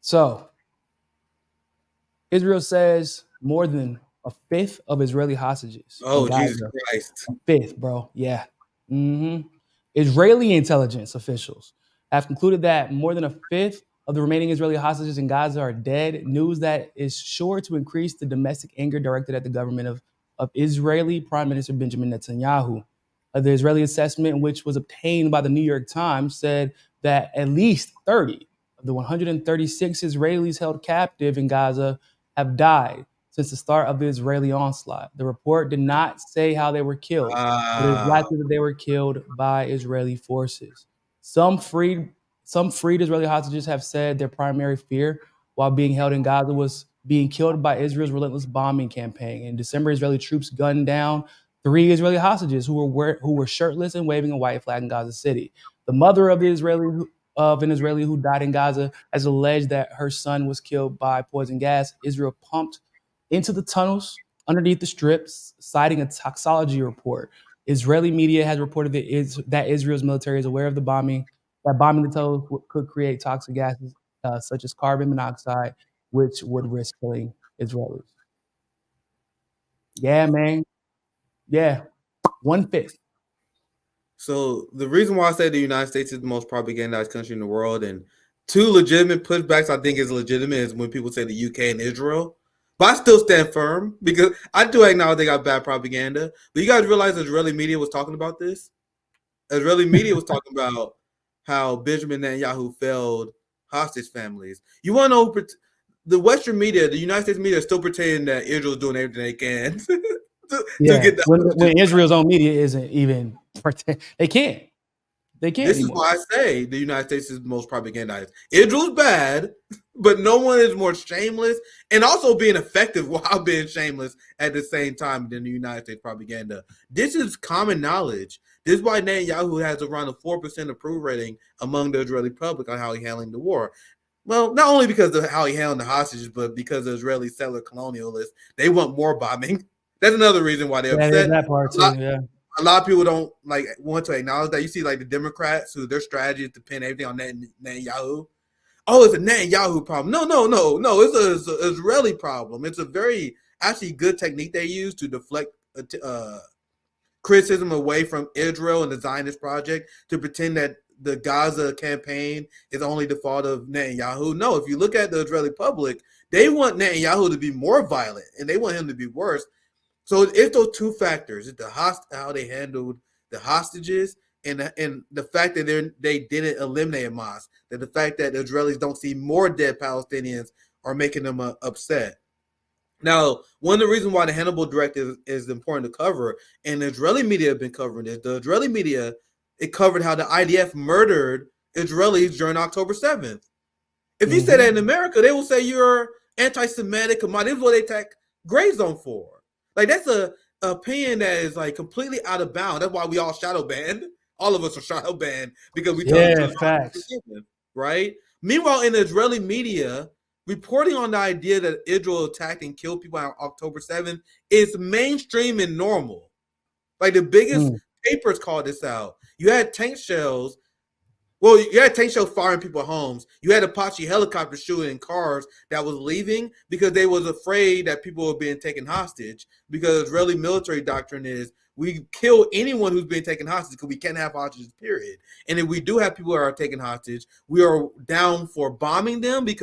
So Israel says more than a fifth of Israeli hostages in Oh, Jesus Gaza. Christ. A fifth, bro. Yeah. hmm Israeli intelligence officials have concluded that more than a fifth of the remaining Israeli hostages in Gaza are dead. News that is sure to increase the domestic anger directed at the government of Israeli Prime Minister Benjamin Netanyahu. The Israeli assessment, which was obtained by the New York Times, said that at least 30 of the 136 Israelis held captive in Gaza have died since the start of the Israeli onslaught. The report did not say how they were killed, but it is Ah, likely that they were killed by Israeli forces. Some freed some freed Israeli hostages have said their primary fear while being held in Gaza was being killed by Israel's relentless bombing campaign. In December, Israeli troops gunned down 3 Israeli hostages who were shirtless and waving a white flag in Gaza City. The mother of an Israeli who died in Gaza has alleged that her son was killed by poison gas Israel pumped into the tunnels underneath the strips, citing a toxicology report. Israeli media has reported that Israel's military is aware of that bombing the tunnels could create toxic gases such as carbon monoxide, which would risk killing Israelis. Yeah, man. Yeah, one fifth. so the reason why I say the United States is the most propagandized country in the world, and two legitimate pushbacks I think is legitimate is when people say the UK and Israel. But I still stand firm because I do acknowledge they got bad propaganda. But you guys realize Israeli media was talking about this? Israeli media was talking about how Benjamin Netanyahu failed hostage families. You want to know the Western media, the United States media, is still pretending that Israel's doing everything they can to Yeah, get the hostages. when Israel's own media isn't even they can't. They can't This is anymore. why I say the United States is the most propagandized. Israel's bad, but no one is more shameless and also being effective while being shameless at the same time than the United States propaganda. This is common knowledge. This is why Netanyahu has around a 4% approval rating among the Israeli public on how he's handling the war. Well, not only because of how he handled the hostages, but because the Israeli settler colonialists, they want more bombing. That's another reason why they're Yeah, there's upset. that part too. Yeah. A lot of people don't like want to acknowledge that. You see, like the Democrats, who their strategy is to pin everything on Netanyahu. Oh, it's a Netanyahu problem. No. It's an Israeli problem. It's a very actually good technique they use to deflect criticism away from Israel and the Zionist project to pretend that the Gaza campaign is only the fault of Netanyahu. No, if you look at the Israeli public, they want Netanyahu to be more violent and they want him to be worse. So it's those two factors: it's how they handled the hostages, and the fact that they didn't eliminate Hamas. That the fact that the Israelis don't see more dead Palestinians are making them upset. Now, one of the reasons why the Hannibal Directive is important to cover, and the Israeli media have been covering this. The Israeli media it covered how the IDF murdered Israelis during October 7th. If you say that hmm in America, they will say you're anti-Semitic. This is what they attack Gray Zone for. Like that's a opinion that is like completely out of bounds. That's why we all shadow banned. All of us are shadow banned because we tell the Yeah, truth, facts. right? Meanwhile, in the Israeli media, reporting on the idea that Israel attacked and killed people on October 7th is mainstream and normal. Like the biggest Mm. papers called this out. You had tank shells well, you had tank shells firing people at homes. You had Apache helicopters shooting cars that was leaving because they was afraid that people were being taken hostage. Because Israeli military doctrine is we kill anyone who's being taken hostage because we can't have hostages, period. And if we do have people that are taken hostage, we are down for bombing them because